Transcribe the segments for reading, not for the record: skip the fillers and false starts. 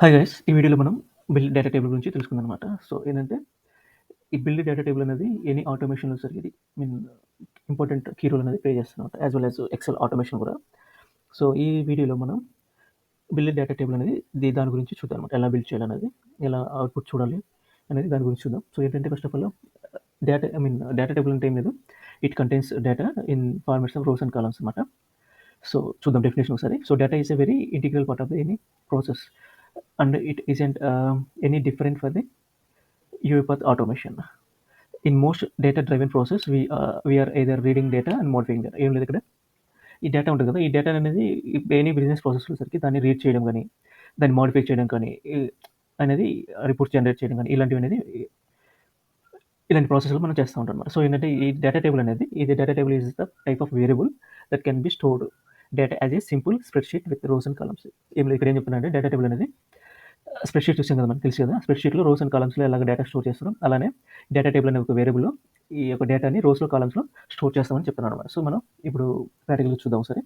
Hi guys! ఈ వీడియోలో మనం బిల్డ్ డేటా టేబుల్ గురించి తెలుసుకుందామనమాట. సో, ఏంటంటే ఈ బిల్డ్ డేటా టేబుల్ అనేది ఎనీ ఆటోమేషన్‌లో జరిగేది. ఇంపార్టెంట్ కీ రోల్ అనేది ప్లే చేస్తుందనమాట. As well as excel automation కూడా. సో, ఈ వీడియోలో మనం బిల్డ్ డేటా టేబుల్ అనేది దాని గురించి చూద్దామనమాట. ఎలా బిల్డ్ చేయాలనేది, ఎలా అవుట్‌పుట్ చూడాలి అనేది దాని గురించి చూద్దాం. సో, ఏంటంటే first of all data table అంటే ఏం లేదు. It contains data in formats of rows and columns అనమాట. సో, చూద్దాం డెఫినిషన్ ఒకసారి. So, data is a very integral part of any process and it isn't any different for the Uipath automation. In most data-driven process, we are either reading data and modifying data. ఏం లేదు ఇక్కడ ఈ data ఉంటుంది కదా, ఈ data అనేది any business ప్రాసెస్లో సరికి దాన్ని రీడ్ చేయడం కానీ, దాన్ని మాడిఫై చేయడం కానీ, అనేది రిపోర్ట్స్ జనరేట్ చేయడం కానీ ఇలాంటివి అనేది ఇలాంటి ప్రాసెస్లో మనం చేస్తూ ఉంటాం అనమాట. సో ఏంటంటే ఈ డేటా టేబుల్ అనేది data table is the type of variable that can be stored data as a simple spreadsheet with rows and columns. ఏం లేదు ఇక్కడ ఏం చెప్తున్నా అంటే డేటా టేబుల్ అనేది స్ప్రెడ్షీట్ చూసాం కదా, మనకు తెలుసు కదా, స్ప్రెడ్షీట్లో రోస్ అండ్ కాలమ్స్లో ఎలాగ డేటా స్టోర్ చేస్తున్నాం, అలానే డేటా టేబుల్ అనే ఒక వేరియబుల్లో ఈ యొక్క డేటాని రోస్లో కాలమ్స్లో స్టోర్ చేస్తామని చెప్తున్నాను అనమాట. సో మనం ఇప్పుడు ప్రాక్టికల్గా చూద్దాం సరే.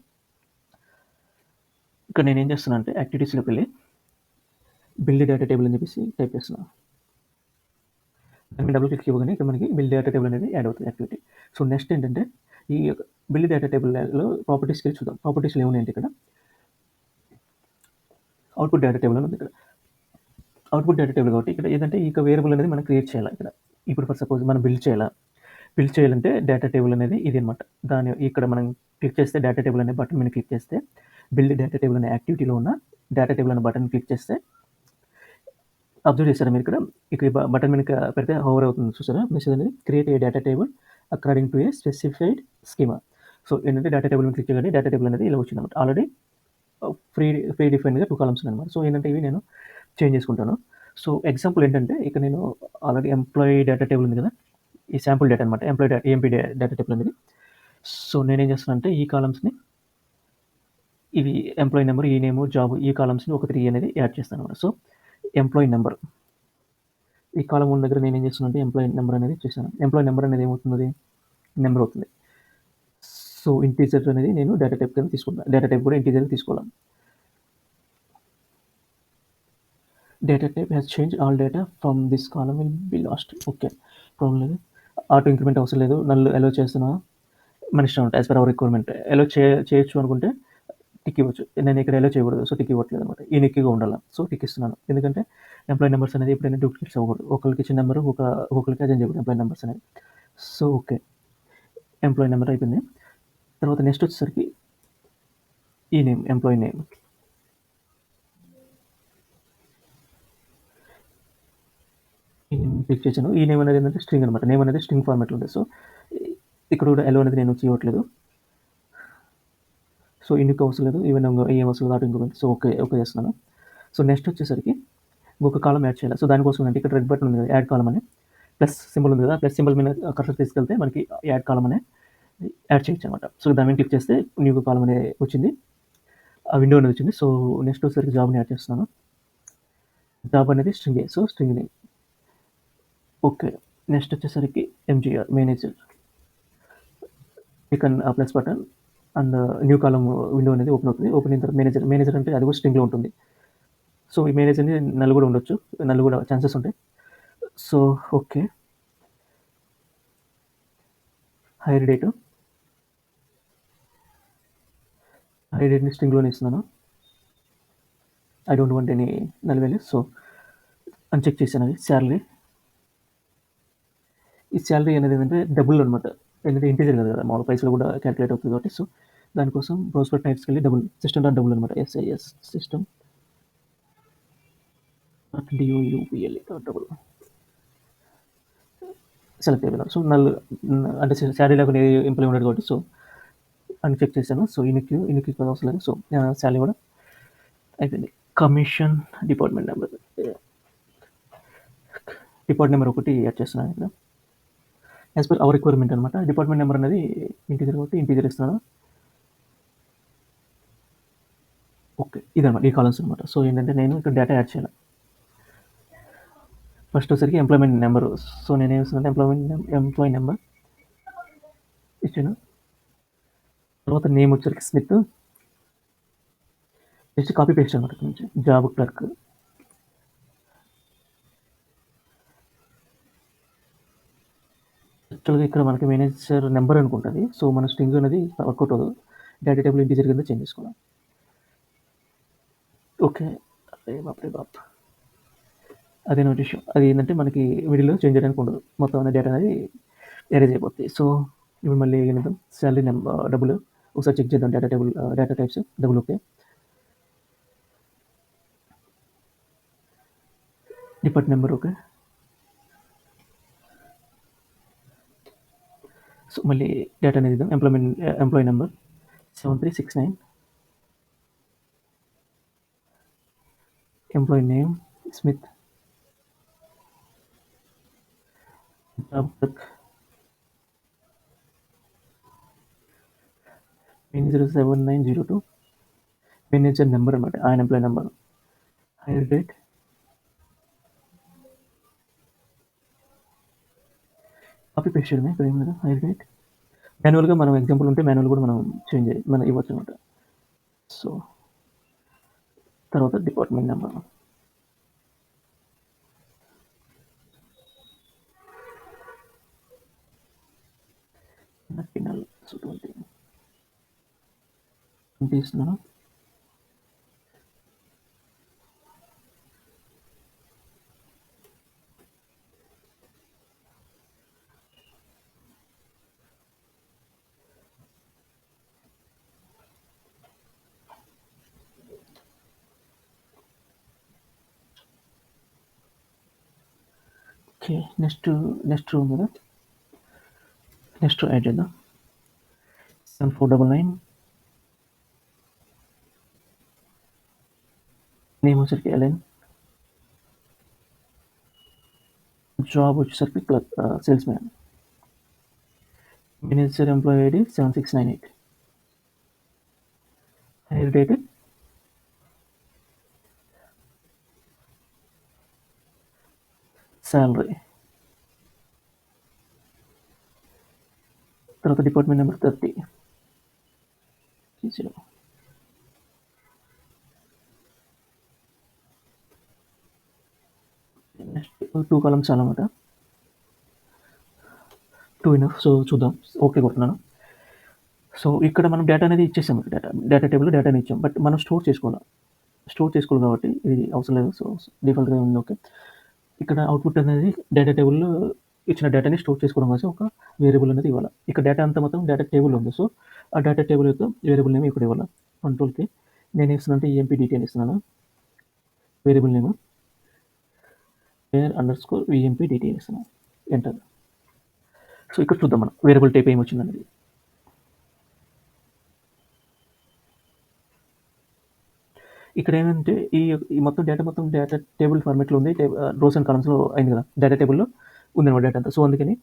ఇక్కడ నేను ఏం చేస్తున్నా అంటే యాక్టివిటీస్లోకి వెళ్ళి బిల్డ్ డేటా టేబుల్ అని చెప్పేసి టైప్ చేస్తున్నాను. డబుల్ క్లిక్ ఇవ్వగానే ఇక్కడ మనకి బిల్డ్ డేటా టేబుల్ అనేది యాడ్ అవుతుంది యాక్టివిటీ. సో నెక్స్ట్ ఏంటంటే ఈ బిల్డ్ డేటా టేబుల్లో ప్రాపర్టీస్కి వెళ్ళి చూద్దాం. ప్రాపర్టీస్లో ఏమున్నాయంటే ఇక్కడ అవుట్పుట్ డేటా టేబుల్ అని ఉంది. ఇక్కడ అవుట్పుట్ డేటా టేబుల్ కాబట్టి ఇక్కడ ఏదంటే ఇక వేరియబుల్ అనేది మనం క్రియేట్ చేయాలి. ఇక్కడ ఇప్పుడు ఫర్ సపోజ్ మనం బిల్డ్ చేయాలంటే డేటా టేబుల్ అనేది ఇది అనమాట. దాని ఇక్కడ మనం క్లిక్ చేస్తే డేటా టేబుల్ అనే బటన్ మీద క్లిక్ చేస్తే బిల్డ్ డేటా టేబుల్ అనే యాక్టివిటీలో ఉన్న డేటా టేబుల్ అనే బటన్ క్లిక్ చేస్తే అబ్జర్వ్ చేస్తారా మీరు ఇక్కడ బటన్ మీద పెడితే హోవర్ అవుతుంది చూసారా, మెసేజ్ అనేది create a data table according to A specified schema. So ఏంటంటే డేటా టేబుల్ మీద క్లిక్ చేయగానే డేటా టేబుల్ అనేది ఇలా వచ్చింది అనమాట. ఆల్రెడీ ఫ్రీ డిఫైన్గా 2 కాలమ్స్ అనమాట. సో ఏంటంటే ఇవి నేను చేంజ్ చేసుకుంటాను. సో ఎగ్జాంపుల్ ఏంటంటే ఇక్కడ నేను ఆల్రెడీ ఎంప్లాయీ డేటా టేబుల్ ఉంది కదా, ఈ శాంపుల్ డేటా అనమాట, ఎంపీ డేటా టేబుల్ అనేది. సో నేనేం చేస్తాను అంటే ఈ కాలమ్స్ని ఇవి ఎంప్లాయీ నెంబర్, ఈ నేమ్, జాబ్, ఈ కాలమ్స్ని ఒక 3 అనేది యాడ్ చేస్తాను అనమాట. సో ఎంప్లాయీ నెంబర్ ఈ కాలం ఉన్న దగ్గర నేను ఏం చేస్తున్నాను అంటే ఎంప్లాయీ నెంబర్ అనేది చేశాను. ఎంప్లాయీ నెంబర్ అనేది ఏమవుతుంది, నెంబర్ అవుతుంది. సో ఇంటీజర్ అనేది నేను డేటా టైప్ కింద తీసుకుంటాను. డేటా టైప్ కూడా ఇంటీజర్ తీసుకోవాలి. Data type has change all data from this column will be last. Okay, problem లేదు. ఆటో ఇంక్రిమెంట్ అవసరం లేదు, నన్ను అలో చేస్తున్నా మన ఇష్టం ఉంటుంది. యాజ్ పర్ అవర్ రిక్వైర్మెంట్ అలో చేయొచ్చు అనుకుంటే టిక్ ఇవ్వచ్చు. నేను ఇక్కడ అలో చేయకూడదు, సో టిక్ ఇవ్వట్లేదు అనమాట. ఈ నిక్కిగా ఉండాలి, సో టిక్ ఇస్తున్నాను. ఎందుకంటే ఎంప్లాయీ నెంబర్స్ అనేది ఎప్పుడైనా డూప్లికేట్స్ అవ్వకూడదు. ఒకరికి ఇచ్చిన నెంబర్ ఒక్కొక్కరికి అజెంట్ చేయకూడదు ఎంప్లాయీ నెంబర్స్ అనేది. సో ఓకే, ఎంప్లాయీ నెంబర్ అయిపోయింది. తర్వాత నెక్స్ట్ వచ్చేసరికి ఈ నేమ్, ఎంప్లాయీ నేమ్. క్లిక్ చేశాను. ఈ నేమ్ అనేది ఏంటంటే స్ట్రింగ్ అనమాట. నేమ్ అనేది స్ట్రింగ్ ఫార్మాట్లో ఉంది. సో ఇక్కడ కూడా ఎలో అనేది నేను చేయట్లేదు. సో ఇందుకు అవసరం లేదు, ఈవెన్ ఏం అవసరం లేదు, ఇంకొకటి. సో ఓకే చేస్తున్నాను. సో నెక్స్ట్ వచ్చేసరికి ఇంకొక కాలం యాడ్ చేయాలి. సో దానికోసం అంటే ఇక్కడ రెడ్ బటన్ ఉంది కదా, యాడ్ కాలం అని ప్లస్ సింబల్ ఉంది కదా, ప్లస్ సింబల్ మీద కర్సర్ తీసుకెళ్తే మనకి యాడ్ కాలం అనే యాడ్ చేయొచ్చు అనమాట. సో దాని మీద క్లిక్ చేస్తే న్యూ కాలం అనేది వచ్చింది, ఆ విండో అనేది వచ్చింది. సో నెక్స్ట్ వచ్చేసరికి జాబ్ని యాడ్ చేస్తున్నాను. జాబ్ అనేది string, so string name. Okay, next వచ్చేసరికి ఎంజీఆర్ మేనేజర్. క్లిక్ ఆ plus button and new column window అనేది ఓపెన్ అవుతుంది. ఓపెన్ అయిన తర్వాత మేనేజర్ అంటే అది కూడా స్ట్రింగ్లో ఉంటుంది. సో ఈ మేనేజర్ని నల్లు కూడా ఉండొచ్చు, నల్లు కూడా ఛాన్సెస్ ఉంటాయి. సో ఓకే, హైర్ డేట్ని స్ట్రింగ్లోనే ఇస్తున్నాను. I don't want any null values. So uncheck చేశాను అది. ఈ శాలరీ అనేది ఏంటంటే డబుల్ అనమాట, ఎందుకంటే ఇంటీజర్ కదా, మామూలు పైసలు కూడా క్యాలిక్యులేట్ అవుతుంది కాబట్టి. సో దానికోసం బ్రౌజర్ టైప్స్కి వెళ్ళి డబుల్, సిస్టమ్ డాట్ డబుల్ అనమాట, SIS system DOUPL double select అయిపోయినాను. సో అంటే శాలరీ లేకుండా ఎంప్లాయీ ఉన్నాడు కాబట్టి సో అన్చెక్ చేశాను. సో ఇనికి అవసరం లేదు. సో శాలరీ కూడా అయిపోయింది. కమిషన్ డిపార్ట్మెంట్ నెంబర్ ఒకటి యాడ్ చేస్తున్నాను ఇక్కడ యాజ్ పర్ అవర్ రిక్వైర్మెంట్ అనమాట. డిపార్ట్మెంట్ నెంబర్ అనేది ఇంటీజర్ కాబట్టి ఇంటీజర్ ఇస్తున్నాను. ఓకే, ఇదనమాట ఈ కాలమ్స్ అనమాట. సో ఏంటంటే నేను ఇక్కడ డేటా యాడ్ చేయాలి. ఫస్ట్ వచ్చరికి ఎంప్లాయ్మెంట్ నెంబరు. సో నేను ఏం చేస్తున్నాను, ఎంప్లాయీ నెంబర్ ఇచ్చాను. తర్వాత నేమ్ వచ్చరికి స్మిత్, జస్ట్ కాపీ పేస్ట్ అనమాట ఇక్కడ నుంచి. జాబ్ క్లర్క్ యాక్చువల్‌గా ఇక్కడ మనకి మేనేజర్ నంబర్ అనుకుంటది. సో, మన స్ట్రింగ్ అనేది వర్కౌట్ అవ్వదు. డేటా టేబుల్ ఇంటిజర్ కింద చేంజ్ చేసుకోవాలి. ఓకే. అరే బాప్‌రే బాప్! అదే నోట్ ఇష్యూ. అది ఏందంటే మనకి మిడిల్‌లో చేంజ్ చేయడానికి ఉండదు. మొత్తం అన్ని డేటా అనేది ఎరేజ్ అయిపోద్ది. సో, ఇప్పుడు మళ్ళీ ఏం చేద్దాం సాలరీ డబ్బులు ఒకసారి చెక్ చేద్దాం data table data types double okay. Depart number okay. So, మళ్ళీ డేటా అనేది ఇద్దాం. Employee number 7369. Employee name Smith. Job clerk. Manager 7902. Manager number అనమాట. ఆయన employee number. Hire date. Copy paste చేయడమే ఇక్కడ ఏం లేదా హైర్ డేట్. మాన్యువల్‌గా మనం ఎగ్జాంపుల్ ఉంటే మాన్యువల్ కూడా మనం మనం ఇవ్వచ్చు అనమాట. సో, తర్వాత డిపార్ట్మెంట్ నెంబర్. ఫినల్. సో, 20 ఇస్తున్నాను. ఓకే. నెక్స్ట్ రో ఉంది కదా! నెక్స్ట్ రో యాడ్ చేద్దాం. 7499. నేమ్ వచ్చేసరికి ఎలెన్. జాబ్ వచ్చేసరికి salesman. Manager employee ID 7698. Hire date. Salary. తర్వాత డిపార్ట్మెంట్ నెంబర్ 30. నెక్స్ట్ 2 కాలమ్స్ అన్నమాట. 2 ఇనఫ్. సో, చూద్దాం. ఓకే కొడుతున్నాను. సో, ఇక్కడ మనం డేటా అనేది ఇచ్చేసాము. డేటా టేబుల్‌లో డేటాని ఇచ్చాం. బట్ మనం స్టోర్ చేసుకోవాలి. స్టోర్ చేసుకోవాలి కాబట్టి ఇది అవసరం లేదు. సో, డిఫాల్ట్‌గా ఉంది ఓకే. ఇక్కడ అవుట్‌పుట్ అనేది డేటా టేబుల్‌లో ఇచ్చిన డేటాని స్టోర్ చేసుకోవడం కోసం ఒక వేరియబుల్ అనేది ఇవ్వాలి. ఇక్కడ డేటా అంతా మొత్తం డేటా టేబుల్‌లో ఉంది. సో, ఆ డేటా టేబుల్ యొక్క వేరియబుల్ నేమ్ ఇక్కడ ఇవ్వాలి. కంట్రోల్‌కి నేనేం ఇస్తున్నానంటే ఈఎంపీ అని ఇస్తున్నాను. వేరియబుల్ నేమ్ where_emp_dt అని ఇస్తున్నాను. ఎంటర్. సో, ఇక్కడ చూద్దాం మనం వేరియబుల్ టైప్ ఏమొచ్చిందనేది. ఇక్కడ ఏంటంటే ఈ మొత్తం డేటా టేబుల్ ఫార్మాట్‌లో ఉంది. రోస్ అండ్ కాలమ్స్‌లో అయింది కదా! డేటా టేబుల్‌లో ఉందన్నమాట డేటా అంతా. సో, అందుకని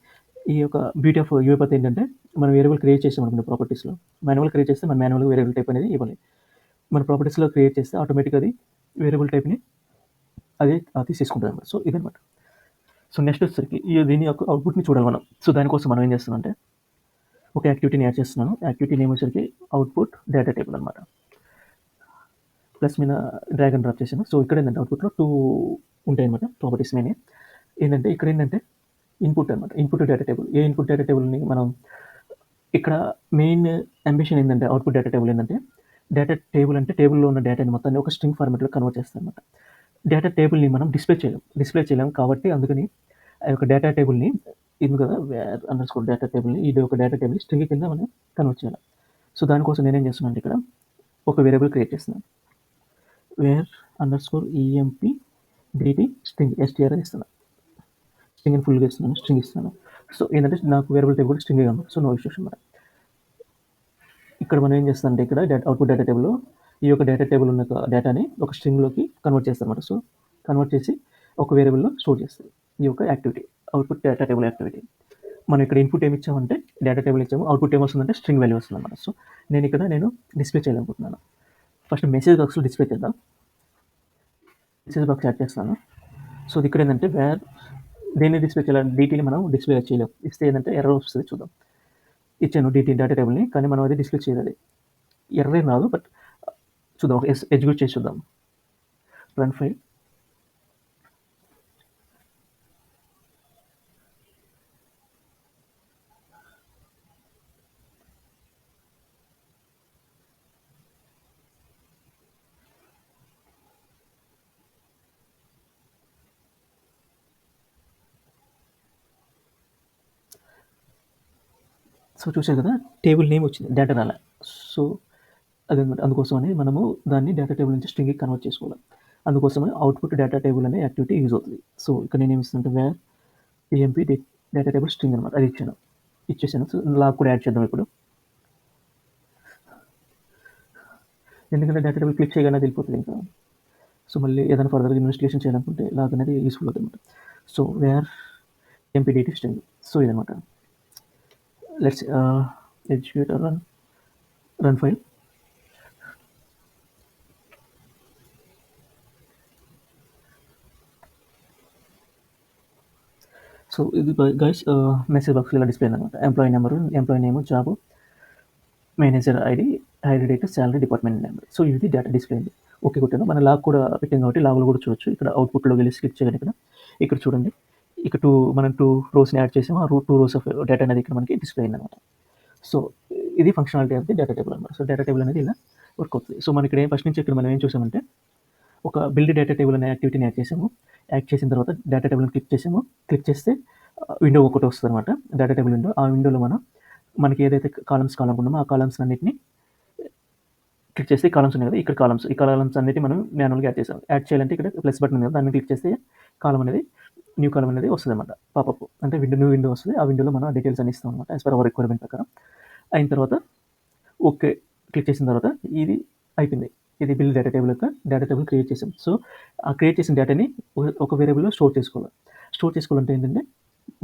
ఈ యొక్క బ్యూటీ ఆఫ్ యూఐపాత్ ఏంటంటే మనం వేరియబుల్ క్రియేట్ చేసామనుకోండి ప్రాపర్టీస్‌లో. మాన్యువల్ క్రియేట్ చేస్తే మన మాన్యువల్‌గా వేరియబుల్ టైప్ అనేది ఇవ్వాలి. మన ప్రాపర్టీస్‌లో క్రియేట్ చేస్తే ఆటోమేటిక్‌గా అది వేరియబుల్ టైప్‌ని అది తీసేసుకుంటదన్నమాట. సో, ఇదన్నమాట. సో, నెక్స్ట్ వచ్చేసరికి దీని యొక్క అవుట్‌పుట్‌ని చూడాలి మనం. సో, దానికోసం మనం ఏం చేస్తున్నామంటే ఒక యాక్టివిటీని యాడ్ చేస్తున్నాను. యాక్టివిటీ నేమ్ వచ్చేసరికి అవుట్‌పుట్ డేటా టేబుల్ అన్నమాట. ప్లస్ మీద డ్రాగ్ అండ్ డ్రాప్ చేశాను. సో, ఇక్కడ ఏంటంటే అవుట్‌పుట్‌లో 2 ఉంటాయన్నమాట ప్రాపర్టీస్ మెయిన్. ఏంటంటే ఇక్కడ ఏంటంటే ఇన్పుట్ అనమాట. Input data table. ఏ ఇన్పుట్ డేటా టేబుల్‌ని మనం ఇక్కడ మెయిన్ అంబిషన్ ఏంటంటే అవుట్‌పుట్ డేటా టేబుల్ ఏంటంటే డేటా టేబుల్ అంటే టేబుల్‌లో ఉన్న డేటాని మొత్తాన్ని ఒక స్ట్రింగ్ ఫార్మాట్‌లో కన్వర్ట్ చేస్తాదన్నమాట. డేటా టేబుల్‌ని మనం డిస్ప్లే చేయలేం కాబట్టి అందుకని ఆ యొక్క డేటా టేబుల్‌ని ఇది కదా డేటా టేబుల్‌ని ఇది ఒక డేటా టేబుల్‌ని స్ట్రింగ్ కింద మనం కన్వర్ట్ చేయాలి. సో, దానికోసం నేనేం చేస్తున్నానంటే ఇక్కడ ఒక వేరియబుల్ క్రియేట్ చేస్తున్నాను. where_emp_dt స్ట్రింగ్ str అని ఇస్తున్నాను. స్ట్రింగ్ అని ఫుల్‌గా ఇస్తున్నాను. స్ట్రింగ్ ఇస్తున్నాను. సో, ఏంటంటే నాకు వేరియబుల్ టైప్ కూడా స్ట్రింగే కాబట్టి సో, నో ఇష్యూస్ అన్నమాట. ఇక్కడ మనం ఏం చేస్తామంటే ఇక్కడ అవుట్‌పుట్ డేటా టేబుల్‌లో ఈ యొక్క డేటా టేబుల్ ఉన్న డేటాని ఒక స్ట్రింగ్‌లోకి కన్వర్ట్ చేస్తామన్నమాట. సో, కన్వర్ట్ చేసి ఒక వేరియబుల్‌లో స్టోర్ చేస్తది. ఈ యొక్క activity output data table activity. మనం ఇక్కడ ఇన్పుట్ ఏమి ఇచ్చామంటే డేటా టేబుల్ ఇచ్చాము. అవుట్‌పుట్ ఏమొస్తుందంటే స్ట్రింగ్ వాల్యూ వస్తుందన్నమాట. సో, నేను డిస్ప్లే చేయాలనుకుంటున్నాను. ఫస్ట్ మెసేజ్ బాక్స్‌లో డిస్ప్లే చేద్దాం. మెసేజ్ బాక్స్ యాడ్ చేస్తాను. సో, ఇక్కడ ఏంటంటే దేన్ని డిస్ప్లే చేయాలి డీటీని మనం డిస్ప్లే చేయలేం. ఇస్తే ఏంటంటే ఎర్రర్ వస్తుంది చూద్దాం. ఇచ్చాను డేటా టేబుల్‌ని కానీ మనం అది డిస్ప్లే చేయాలి. ఎర్రర్ ఏం రాదు బట్ చూద్దాం. ఎగ్జిక్యూట్ చేసి చూద్దాం. Run file. సో చూసారు కదా, టేబుల్ నేమ్ వచ్చింది, డేటా రాలే. సో అదనమాట. అందుకోసమని మనము దాన్ని డేటా టేబుల్ నుంచి స్ట్రింగ్‌కి కన్వర్ట్ చేసుకోవాలి. అందుకోసమని అవుట్‌పుట్ డేటా టేబుల్ అనే యాక్టివిటీ యూజ్ అవుతుంది. సో ఇక్కడ నేనేమి ఇస్తానంటే where EMP data table string అనమాట. అది ఇచ్చాను. ఇచ్చేసాను. సో లాగ్ కూడా యాడ్ చేద్దాం ఇప్పుడు. ఎందుకంటే డేటా టేబుల్ క్లిక్ చేయగానే అది వెళ్ళిపోతుంది ఇంకా. సో మళ్ళీ ఏదైనా ఫర్దర్‌గా ఇన్వెస్టిగేషన్ చేయాలనుకుంటే లాగ్ అనేది యూస్‌ఫుల్ అవుతుందన్నమాట. సో వేర్ ఎంపీడీటీ స్ట్రింగ్. సో ఇదనమాట. Let's execute or run file. So ఇది గైస్ మెసేజ్ బాక్స్ ఇలా డిస్ప్లే అయిందనమాట. Employee number, employee name, job, manager ID, hire date, salary, department number. So ఇది డేటా డిస్ప్లే అయింది. Okay కొట్టాను. మన లాగ్ కూడా పెట్టాం కాబట్టి లాగ్లో కూడా చూడొచ్చు. ఇక్కడ అవుట్పుట్లోకి వెళ్ళి క్లిక్ చేయగానే ఇక్కడ చూడండి, ఇక్కడ మనం 2 రోస్ని యాడ్ చేసాము. ఆ 2 రోస్ ఆఫ్ డేటా అనేది ఇక్కడ మనకి డిస్ప్లే అయిందనమాట. సో ఇది functionality of the data table అనమాట. సో డేటా టేబుల్ అనేది ఇలా వర్క్ అవుతుంది. సో మనం ఇక్కడ ఫస్ట్ నుంచి ఇక్కడ మనం ఏం చూసామంటే ఒక బిల్డ్ డేటా టేబుల్ అనే యాక్టివిటీని యాడ్ చేసాము. యాడ్ చేసిన తర్వాత డేటా టేబుల్ని క్లిక్ చేసాము. క్లిక్ చేస్తే విండో ఒకటి వస్తుంది అనమాట, డేటా టేబుల్ విండో. ఆ విండోలో మనకి ఏదైతే కాలమ్స్ కావాలనుకున్నామో ఆ కాలమ్స్ అన్నిటిని క్లిక్ చేస్తే కాలమ్స్ ఉన్నాయి కదా, ఇక్కడ కాలమ్స్, ఈ కాలమ్స్ అన్నిటి మనం మాన్యువల్గా యాడ్ చేసాం. యాడ్ చేయాలంటే ఇక్కడ ప్లస్ బటన్ ఉంది కదా, దాన్ని క్లిక్ చేస్తే కాలం అనేది, న్యూ కాలం అనేది వస్తుంది అనమాట. పాపప్ అంటే న్యూ విండో వస్తుంది. ఆ విండోలో మనం డీటెయిల్స్ అన్ని ఇస్తాం అనమాట యాజ్ పర్ అవర్ రిక్వైర్మెంట్ ప్రకారం. అయిన తర్వాత ఓకే క్లిక్ చేసిన తర్వాత ఇది అయిపోయింది. ఇది బిల్డ్ డేటా టేబుల్ యొక్క డేటా టేబుల్ క్రియేట్ చేసాం. సో ఆ క్రియేట్ చేసిన డేటాని ఒక వేరియబుల్లో స్టోర్ చేసుకోవాలి. స్టోర్ చేసుకోవాలంటే ఏంటంటే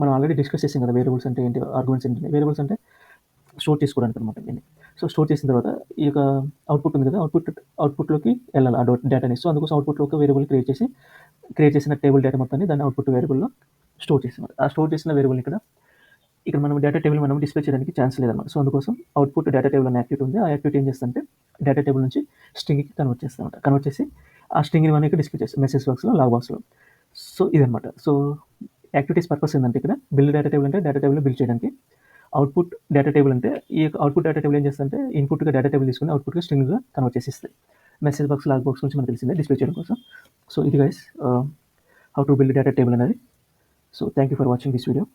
మనం ఆల్రెడీ డిస్కస్ చేసాం కదా, వేరియబుల్స్ అంటే ఏంటి, ఆర్గ్యుమెంట్స్ ఏంటి. వేరియబుల్స్ అంటే స్టోర్ చేసుకోవడానికి అనమాట దీన్ని. సో స్టోర్ చేసిన తర్వాత ఈ యొక్క అవుట్పుట్ ఉంది కదా, అవుట్పుట్లోకి వెళ్ళాలి ఆ డేటాని. సో అందుకోసం అవుట్పుట్లో ఒక వేరియబుల్ క్రియేట్ చేసిన టేబుల్ డేటా మొత్తాన్ని దాన్ని అవుట్పుట్ వేరియబుల్లో స్టోర్ చేసాం. ఆ స్టోర్ చేసిన వేరియబుల్ ఇక్కడ మనం డేటా టేబుల్ మనం డిస్ప్లే చేయడానికి ఛాన్స్ లేదన్నమాట. సో అందుకోసం అవుట్పుట్ డేటా టేబుల్ అనే యాక్టివిటీ ఉంది. ఆ యాక్టివిటీ ఏం చేస్తుందంటే డేటా టేబుల్ నుంచి స్ట్రింగ్కి కన్వర్ట్ చేస్తామన్నమాట. కన్వర్ట్ చేసి ఆ స్ట్రింగ్ని మనకి డిస్ప్లే చేస్తాం మెసేజ్ బాక్స్లో, లాగ్ బాక్స్లో. సో ఇదనమాట. సో యాక్టివిటీస్ పర్పస్ ఏంటంటే ఇక్కడ బిల్డ్ డేటా టేబుల్ అంటే డేటా టేబుల్ బిల్డ్ చేయడానికి, అవుట్పుట్ డేటా టేబుల్ అంటే ఈ అవుట్పుట్ డేటా టేబుల్ ఏం చేస్తుందంటే ఇన్పుట్గా డేటా టేబుల్ తీసుకుని అవుట్పుట్గా స్ట్రింగ్గా కన్వర్ట్ చేసి ఇస్తాయి. మెసేజ్ బాక్స్, లాగ్ బాక్స్ నుంచి మనకు తెలిసిందే డిస్ప్లే చేయడం కోసం. సో ఇది guys how to build data table అనేది. So thank you for watching this video.